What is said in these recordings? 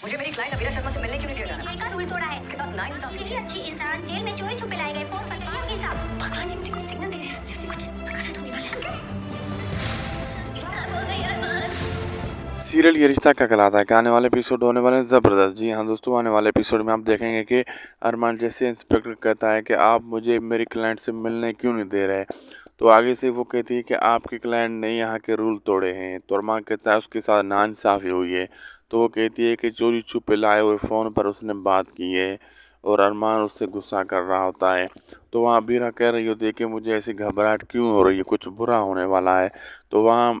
मुझे मेरी क्लाइंट अबीरा शर्मा से मिलने क्यों नहीं दिया जा रहा? जेल का रूल तोड़ा है। उसके साथ नाइंसाफी इतनी अच्छी इंसान जेल में चोरी छुपे लाए गए फोन पर वकील साहब। भगवान जी मुझे कोई सिग्नल दे रहे हैं जैसे कुछ गलत होने वाला है। सीरियल ये रिश्ता क्या कहलाता है कि आने वाले एपिसोड होने वाले हैं ज़बरदस्त। जी हाँ दोस्तों, आने वाले एपिसोड में आप देखेंगे कि अरमान जैसे इंस्पेक्टर कहता है कि आप मुझे मेरी क्लाइंट से मिलने क्यों नहीं दे रहे, तो आगे से वो कहती है कि आपके क्लाइंट ने यहाँ के रूल तोड़े हैं। तो अरमान कहता है उसके साथ नाइंसाफ़ी हुई है। तो वो कहती है कि चोरी छुपे लाए हुए फ़ोन पर उसने बात की है और अरमान उससे गुस्सा कर रहा होता है। तो वहाँ बीरा कह रही होती है कि मुझे ऐसी घबराहट क्यों हो रही है, कुछ बुरा होने वाला है। तो वहाँ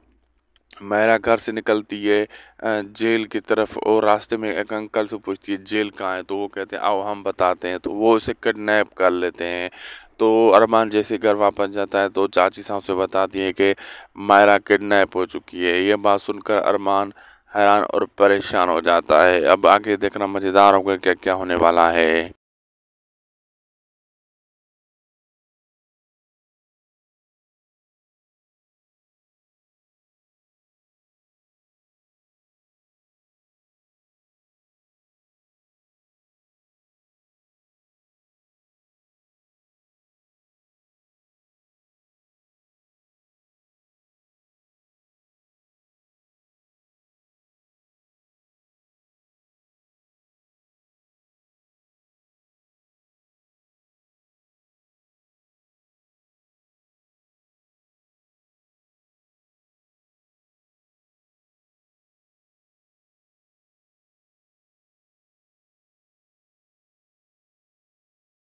मायरा घर से निकलती है जेल की तरफ और रास्ते में एक अंकल से पूछती है जेल कहाँ है। तो वो कहते हैं आओ हम बताते हैं। तो वो उसे किडनैप कर लेते हैं। तो अरमान जैसे घर वापस जाता है तो चाची साहब से बताती है कि मायरा किडनैप हो चुकी है। ये बात सुनकर अरमान हैरान और परेशान हो जाता है। अब आगे देखना मज़ेदार होगा क्या क्या होने वाला है।